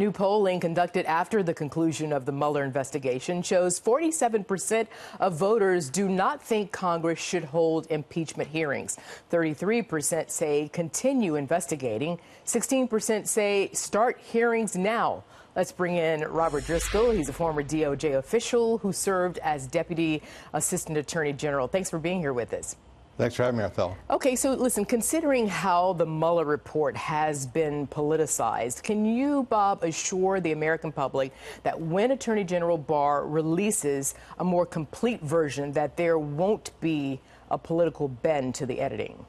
New polling conducted after the conclusion of the Mueller investigation shows 47% of voters do not think Congress should hold impeachment hearings. 33% say continue investigating. 16% say start hearings now. Let's bring in Robert Driscoll. He's a former DOJ official who served as Deputy Assistant Attorney General. Thanks for being here with us. Thanks for having me, Othello. Okay, so listen, considering how the Mueller report has been politicized, can you, Bob, assure the American public that when Attorney General Barr releases a more complete version, that there won't be a political bend to the editing?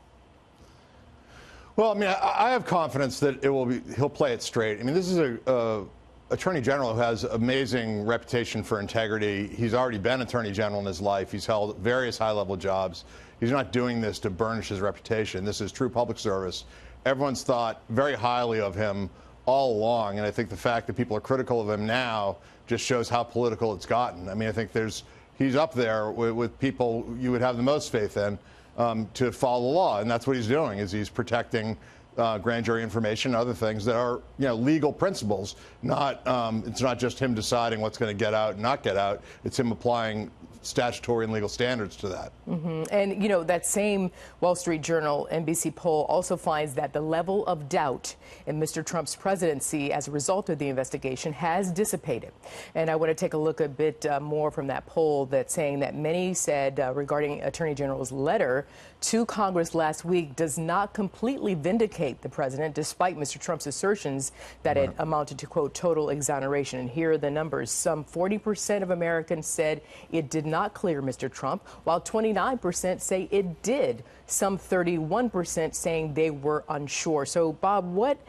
Well, I mean, I have confidence that he'll play it straight. I mean, this is a Attorney General who has amazing reputation for integrity. He's already been Attorney General in his life. He's held various high-level jobs. He's not doing this to burnish his reputation. This is true public service. Everyone's thought very highly of him all along, and I think the fact that people are critical of him now just shows how political it's gotten. I mean, I think he's up there with people you would have the most faith in to follow the law, and that's what he's doing, is he's protecting grand jury information and other things that are, legal principles. It's not just him deciding what's going to get out and not get out. It's him applying statutory and legal standards to that. And, that same Wall Street Journal NBC poll also finds that the level of doubt in Mr. Trump's presidency as a result of the investigation has dissipated. And I want to take a look a bit more from that poll that's saying that many said regarding Attorney General's letter to Congress last week does not completely vindicate the president, despite Mr. Trump's assertions that it amounted to, quote, total exoneration. And here are the numbers. Some 40% of Americans said it did not clear Mr. Trump, while 29% say it did. Some 31% saying they were unsure. So, Bob, what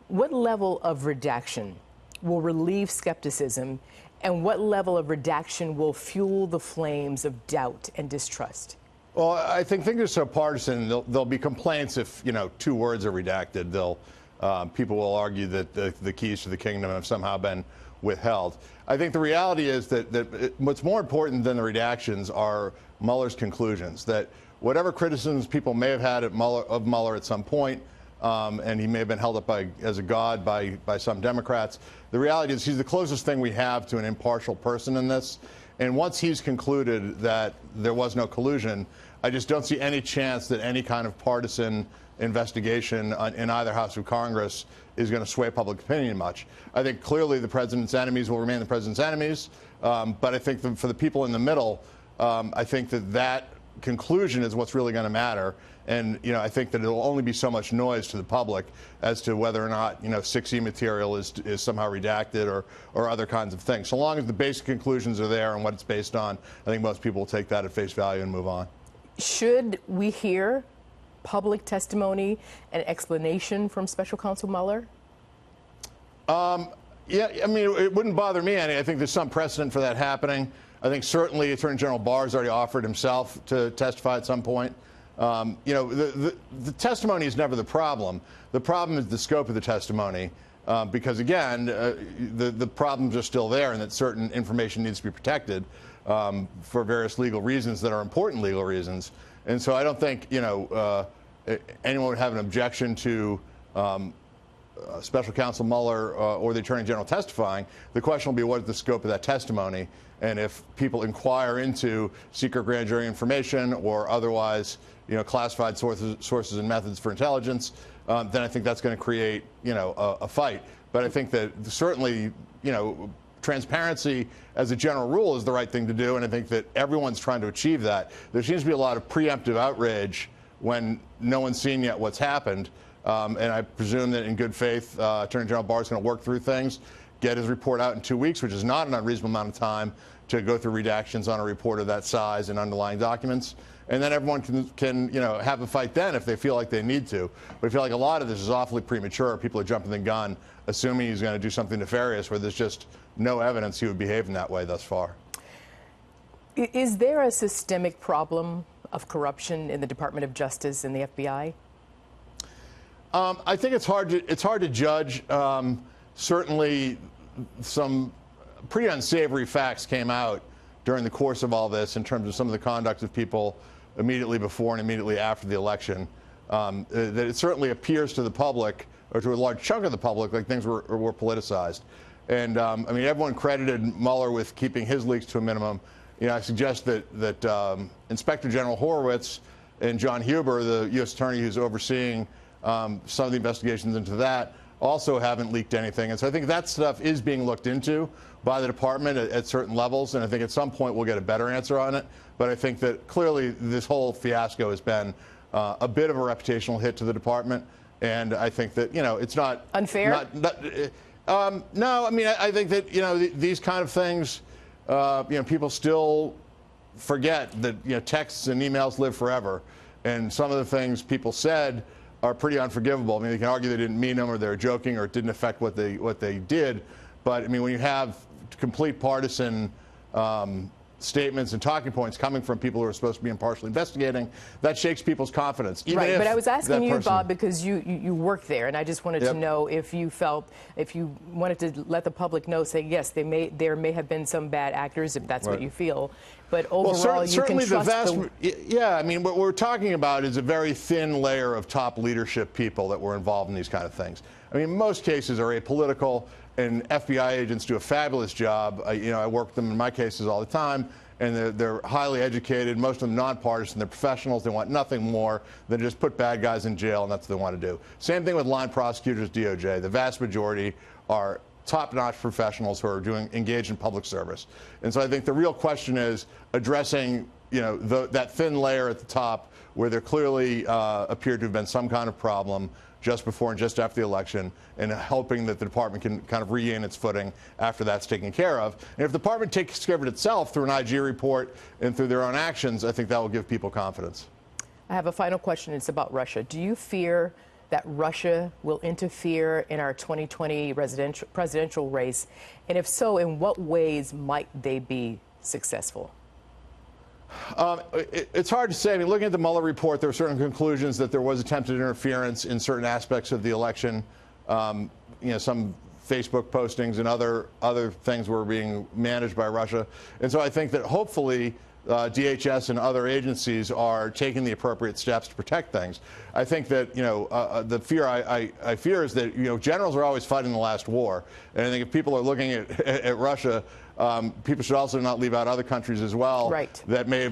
level of redaction will relieve skepticism, and what level of redaction will fuel the flames of doubt and distrust? Well, I think things are so partisan. There'll be complaints if 2 words are redacted. People will argue that the keys to the kingdom have somehow been withheld. I think the reality is that what's more important than the redactions are Mueller's conclusions. That whatever criticisms people may have had of Mueller at some point, and he may have been held up as a god by some Democrats, the reality is he's the closest thing we have to an impartial person in this. And once he's concluded that there was no collusion, I just don't see any chance that any kind of partisan investigation in either house of Congress is going to sway public opinion much. I think clearly the president's enemies will remain the president's enemies, but I think for the people in the middle, I think that conclusion is what's really going to matter. And, I think that it'll only be so much noise to the public as to whether or not, 6E material is somehow redacted or other kinds of things. So long as the basic conclusions are there and what it's based on, I think most people will take that at face value and move on. Should we hear public testimony and explanation from Special Counsel Mueller? Yeah, I mean, it wouldn't bother me any. I think there's some precedent for that happening. I think certainly Attorney General Barr has already offered himself to testify at some point. The testimony is never the problem. The problem is the scope of the testimony, because, again, the problems are still there, and that certain information needs to be protected for various legal reasons that are important legal reasons. And so I don't think, anyone would have an objection to Special Counsel Mueller or the Attorney General testifying. The question will be, what is the scope of that testimony? And if people inquire into secret grand jury information or otherwise, classified sources and methods for intelligence, then I think that's going to create, a fight. But I think that certainly, transparency as a general rule is the right thing to do, and I think that everyone's trying to achieve that. There seems to be a lot of preemptive outrage when no one's seen yet what's happened, and I presume that in good faith, Attorney General Barr is going to work through things, get his report out in 2 weeks, which is not an unreasonable amount of time to go through redactions on a report of that size and underlying documents. And then everyone can have a fight then if they feel like they need to. But I feel like a lot of this is awfully premature. People are jumping the gun, assuming he's going to do something nefarious where there's just no evidence he would behave in that way thus far. Is there a systemic problem of corruption in the Department of Justice and the FBI? I think it's hard to judge. Certainly, some pretty unsavory facts came out during the course of all this in terms of some of the conduct of people immediately before and immediately after the election. That it certainly appears to the public or to a large chunk of the public, like things were politicized. And I mean, everyone credited Mueller with keeping his leaks to a minimum. You know, I suggest that Inspector General Horowitz and John Huber, the U.S. attorney who's overseeing some of the investigations into that, also haven't leaked anything. And so I think that stuff is being looked into by the department at certain levels, and I think at some point we'll get a better answer on it. But I think that clearly this whole fiasco has been a bit of a reputational hit to the department, and I think that, you know, it's not unfair. No, I mean, I think that, you know, these kind of things, you know, people still forget that, you know, texts and emails live forever, and some of the things people said are pretty unforgivable. I mean, they can argue they didn't mean them, or they're joking, or it didn't affect what they did. But I mean, when you have complete partisan statements and talking points coming from people who are supposed to be impartially investigating, that shakes people's confidence. Even right, but I was asking you, Bob, because you work there, and I just wanted to know if you felt, if you wanted to let the public know, say, yes, there may have been some bad actors, if that's what you feel, but overall, you can trust yeah, I mean, what we're talking about is a very thin layer of top leadership people that were involved in these kind of things. I mean, most cases are apolitical, and FBI agents do a fabulous job. You know, I work with them in my cases all the time, and they're highly educated, most of them nonpartisan, they're professionals, they want nothing more than just put bad guys in jail, and that's what they want to do. Same thing with line prosecutors, DOJ. The vast majority are top-notch professionals who are engaged in public service. And so I think the real question is addressing, you know, that thin layer at the top where there clearly appeared to have been some kind of problem just before and just after the election, and hoping that the department can kind of regain its footing after that's taken care of. And if the department takes care of it itself through an IG report and through their own actions, I think that will give people confidence. I have a final question. It's about Russia. Do you fear that Russia will interfere in our 2020 presidential race? And if so, in what ways might they be successful? It's hard to say. I mean, looking at the Mueller report, there are certain conclusions that there was attempted interference in certain aspects of the election. You know, some Facebook postings and other things were being managed by Russia. And so I think that hopefully DHS and other agencies are taking the appropriate steps to protect things. I think that, you know, the fear I fear is that, you know, generals are always fighting the last war. And I think if people are looking at Russia, people should also not leave out other countries as well that may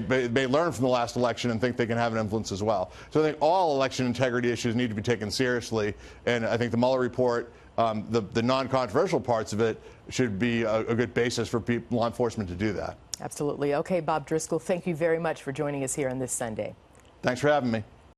learn from the last election and think they can have an influence as well. So I think all election integrity issues need to be taken seriously, and I think the Mueller report, the non-controversial parts of it, should be a good basis for law enforcement to do that. Absolutely. Okay, Bob Driscoll, thank you very much for joining us here on this Sunday. Thanks for having me.